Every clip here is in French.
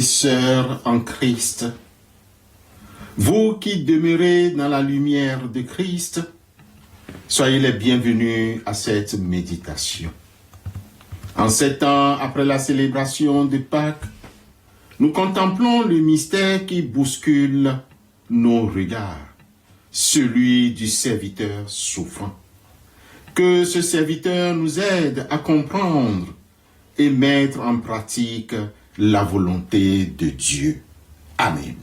sœurs en Christ, vous qui demeurez dans la lumière de Christ, soyez les bienvenus à cette méditation. En 7 ans après la célébration de Pâques, nous contemplons le mystère qui bouscule nos regards, celui du serviteur souffrant. Que ce serviteur nous aide à comprendre et mettre en pratique la volonté de Dieu. Amen.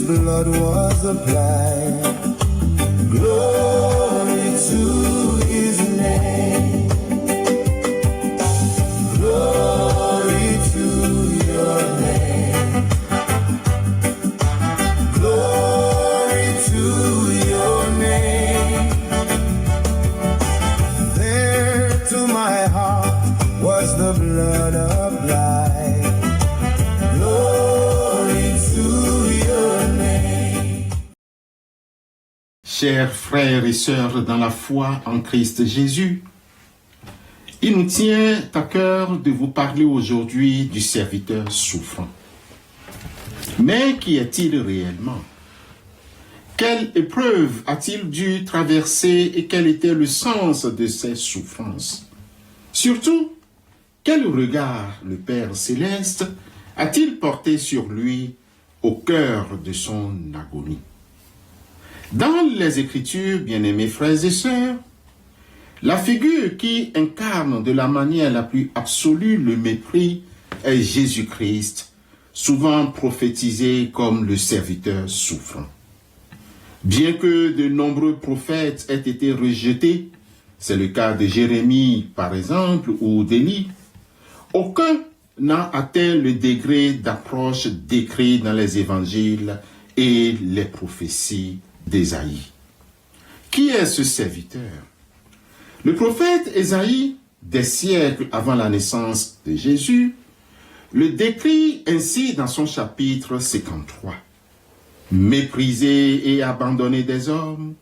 Blood was applied. Glory to his name. Glory to your name. Glory to your name. There to my heart was the blood applied. Chers frères et sœurs dans la foi en Christ Jésus, il nous tient à cœur de vous parler aujourd'hui du serviteur souffrant. Mais qui est-il réellement? Quelle épreuve a-t-il dû traverser et quel était le sens de ses souffrances? Surtout, quel regard le Père Céleste a-t-il porté sur lui au cœur de son agonie? Dans les Écritures, bien-aimés frères et sœurs, la figure qui incarne de la manière la plus absolue le mépris est Jésus-Christ, souvent prophétisé comme le serviteur souffrant. Bien que de nombreux prophètes aient été rejetés, c'est le cas de Jérémie par exemple ou d'Élie, aucun n'a atteint le degré d'approche décrit dans les évangiles et les prophéties d'Ésaïe. Qui est ce serviteur? Le prophète Ésaïe, des siècles avant la naissance de Jésus, le décrit ainsi dans son chapitre 53. Méprisé et abandonné des hommes,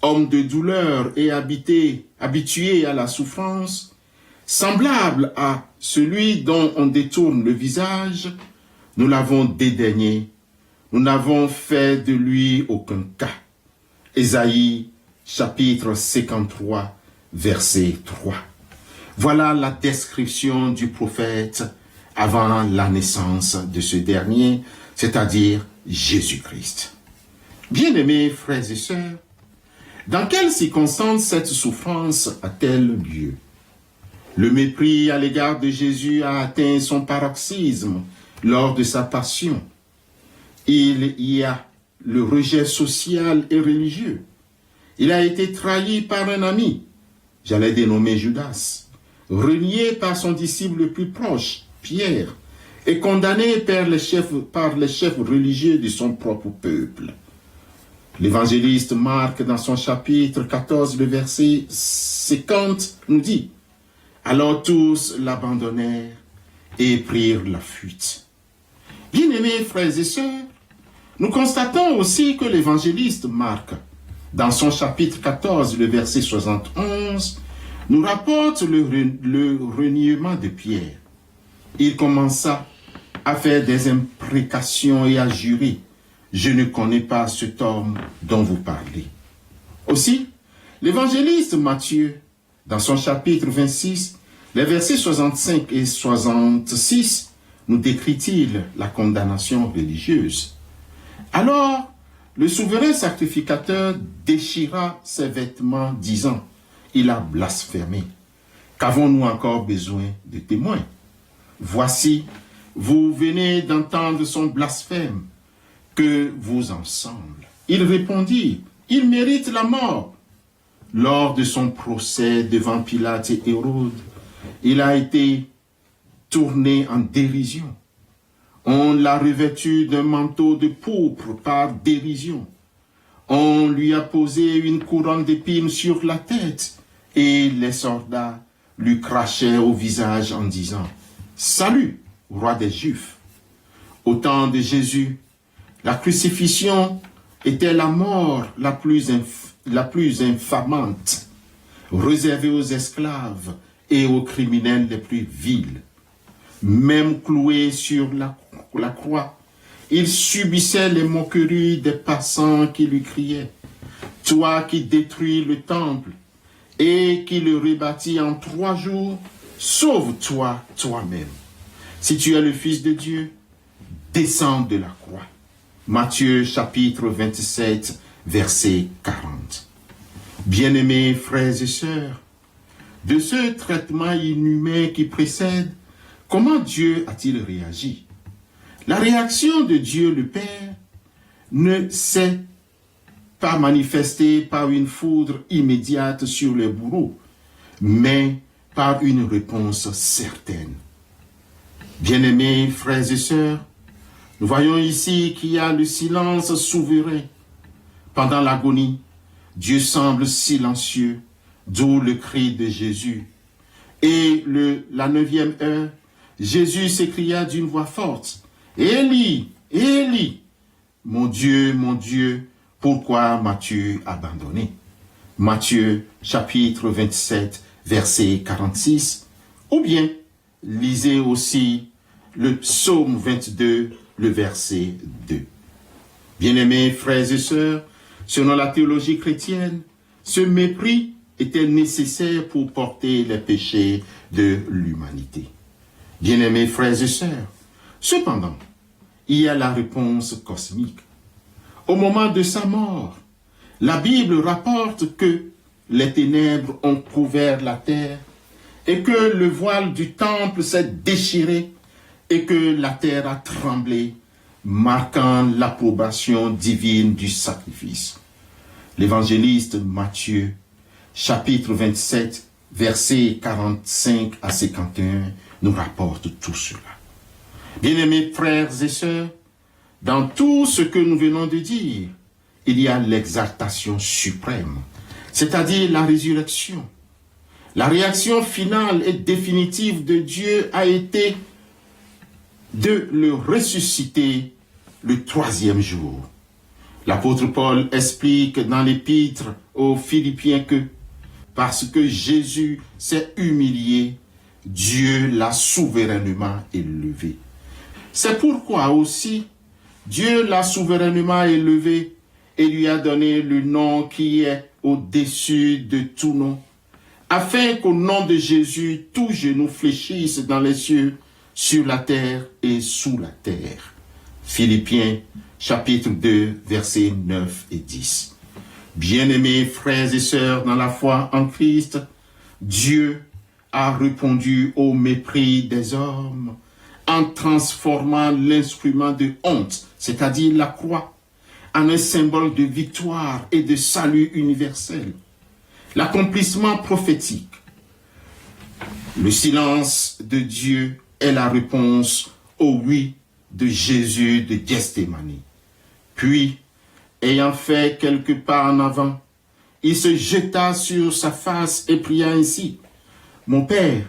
homme de douleur et habitué à la souffrance, semblable à celui dont on détourne le visage, nous l'avons dédaigné. Nous n'avons fait de lui aucun cas. Ésaïe, chapitre 53, verset 3. Voilà la description du prophète avant la naissance de ce dernier, c'est-à-dire Jésus-Christ. Bien-aimés frères et sœurs, dans quelles circonstances cette souffrance a-t-elle lieu? Le mépris à l'égard de Jésus a atteint son paroxysme lors de sa passion. Il y a le rejet social et religieux. Il a été trahi par un ami, j'allais dénommer Judas, renié par son disciple le plus proche, Pierre, et condamné par les chefs religieux de son propre peuple. L'évangéliste Marc, dans son chapitre 14, le verset 50, nous dit « Alors tous l'abandonnèrent et prirent la fuite. » Bien-aimés frères et sœurs, nous constatons aussi que l'évangéliste Marc, dans son chapitre 14, le verset 71, nous rapporte le reniement de Pierre. Il commença à faire des imprécations et à jurer « Je ne connais pas cet homme dont vous parlez. » Aussi, l'évangéliste Matthieu, dans son chapitre 26, les versets 65 et 66, nous décrit-il la condamnation religieuse. Alors, le souverain sacrificateur déchira ses vêtements, disant « Il a blasphémé. Qu'avons-nous encore besoin de témoins? Voici, vous venez d'entendre son blasphème. que vous en semble? Il répondit, il mérite la mort. Lors de son procès devant Pilate et Hérode, il a été tourné en dérision. On l'a revêtu d'un manteau de pourpre par dérision. On lui a posé une couronne d'épines sur la tête et les soldats lui crachaient au visage en disant « Salut, roi des Juifs !» Au temps de Jésus, la crucifixion était la mort la plus infamante, réservée aux esclaves et aux criminels les plus vils. Même cloué sur la croix, il subissait les moqueries des passants qui lui criaient « Toi qui détruis le temple et qui le rebâtis en 3 jours, sauve-toi toi-même. Si tu es le Fils de Dieu, descends de la croix. » Matthieu chapitre 27, verset 40. Bien-aimés frères et sœurs, de ce traitement inhumain qui précède, comment Dieu a-t-il réagi? La réaction de Dieu le Père ne s'est pas manifestée par une foudre immédiate sur les bourreaux, mais par une réponse certaine. Bien-aimés frères et sœurs, nous voyons ici qu'il y a le silence souverain. Pendant l'agonie, Dieu semble silencieux, d'où le cri de Jésus. Et la 9e heure, Jésus s'écria d'une voix forte, « Élie, Élie, mon Dieu, pourquoi m'as-tu abandonné ?» Matthieu chapitre 27, verset 46, ou bien lisez aussi le psaume 22, le verset 2. Bien-aimés frères et sœurs, selon la théologie chrétienne, ce mépris était nécessaire pour porter les péchés de l'humanité. Bien-aimés frères et sœurs, cependant, il y a la réponse cosmique. Au moment de sa mort, la Bible rapporte que les ténèbres ont couvert la terre et que le voile du temple s'est déchiré et que la terre a tremblé, marquant l'approbation divine du sacrifice. L'évangéliste Matthieu, chapitre 27, versets 45 à 51, nous rapporte tout cela. Bien-aimés frères et sœurs, dans tout ce que nous venons de dire, il y a l'exaltation suprême, c'est-à-dire la résurrection. La réaction finale et définitive de Dieu a été de le ressusciter le 3e jour. L'apôtre Paul explique dans l'épître aux Philippiens que parce que Jésus s'est humilié, Dieu l'a souverainement élevé. C'est pourquoi aussi Dieu l'a souverainement élevé et lui a donné le nom qui est au-dessus de tout nom, afin qu'au nom de Jésus, tout genou fléchisse dans les cieux, sur la terre et sous la terre. Philippiens, chapitre 2, versets 9 et 10. Bien-aimés frères et sœurs dans la foi en Christ, Dieu a répondu au mépris des hommes en transformant l'instrument de honte, c'est-à-dire la croix, en un symbole de victoire et de salut universel. L'accomplissement prophétique, le silence de Dieu est la réponse au oui de Jésus de Gethsémani. Puis, ayant fait quelques pas en avant, il se jeta sur sa face et pria ainsi, « Mon Père,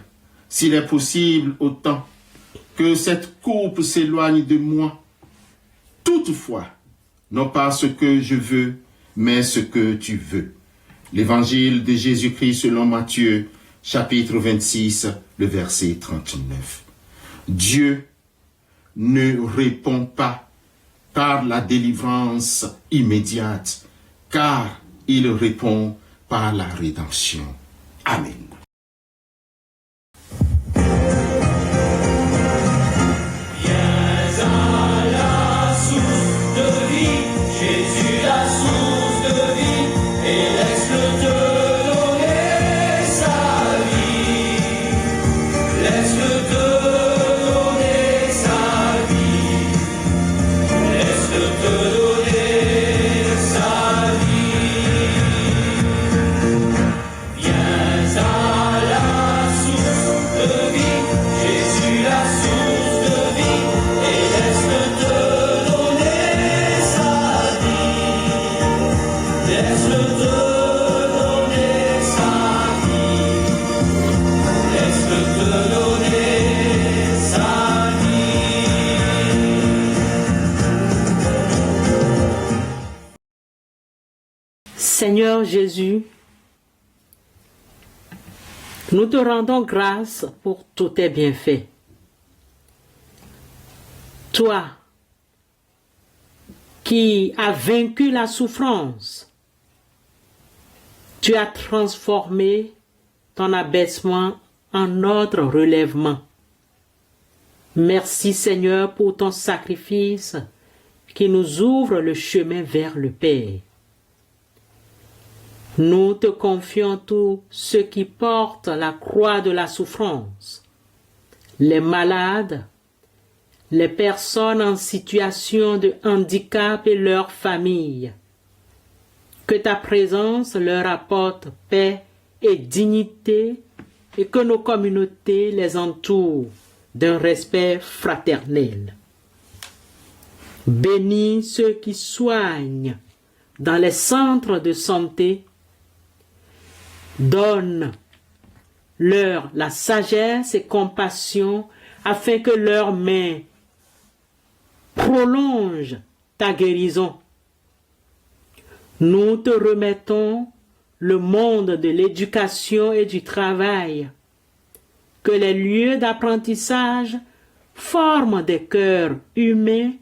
s'il est possible autant que cette coupe s'éloigne de moi, toutefois, non pas ce que je veux, mais ce que tu veux. » L'évangile de Jésus-Christ selon Matthieu, chapitre 26, le verset 39. Dieu ne répond pas par la délivrance immédiate, car il répond par la rédemption. Amen. Laisse-le te Seigneur Jésus, nous te rendons grâce pour tous tes bienfaits. Toi qui as vaincu la souffrance, tu as transformé ton abaissement en notre relèvement. Merci Seigneur pour ton sacrifice qui nous ouvre le chemin vers le Père. Nous te confions tous ceux qui portent la croix de la souffrance, les malades, les personnes en situation de handicap et leurs familles. Que ta présence leur apporte paix et dignité et que nos communautés les entourent d'un respect fraternel. Bénis ceux qui soignent dans les centres de santé. Donne-leur la sagesse et compassion afin que leurs mains prolongent ta guérison. Nous te remettons le monde de l'éducation et du travail. Que les lieux d'apprentissage forment des cœurs humains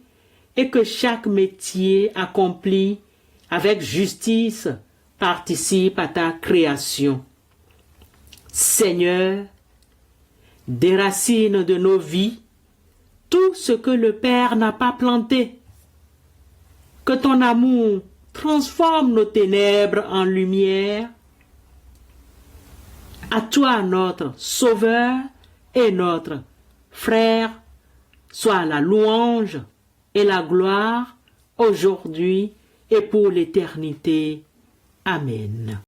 et que chaque métier accompli avec justice participe à ta création. Seigneur, déracine de nos vies tout ce que le Père n'a pas planté. Que ton amour transforme nos ténèbres en lumière. À toi, notre Sauveur et notre Frère, soit la louange et la gloire aujourd'hui et pour l'éternité. Amen.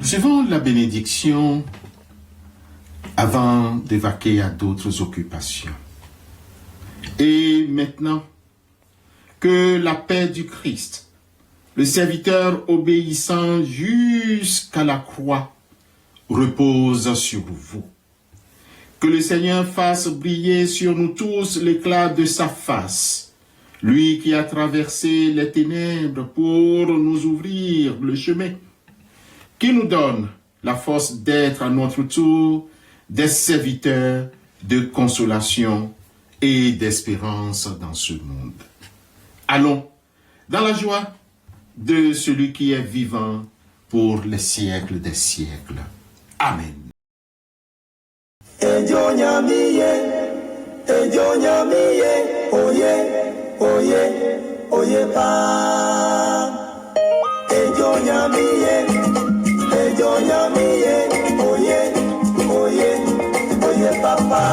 Suivons la bénédiction avant de vaquer à d'autres occupations. Et maintenant, que la paix du Christ, le serviteur obéissant jusqu'à la croix, repose sur vous. Que le Seigneur fasse briller sur nous tous l'éclat de sa face, lui qui a traversé les ténèbres pour nous ouvrir le chemin, qui nous donne la force d'être à notre tour des serviteurs de consolation et d'espérance dans ce monde. Allons dans la joie de celui qui est vivant pour les siècles des siècles. Amen. Ejo nyamiye, oye, oye, oye pa. Ejo nyamiye, oye, oye, oye papa.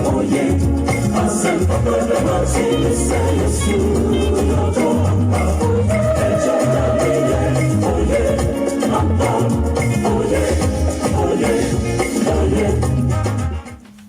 Oye,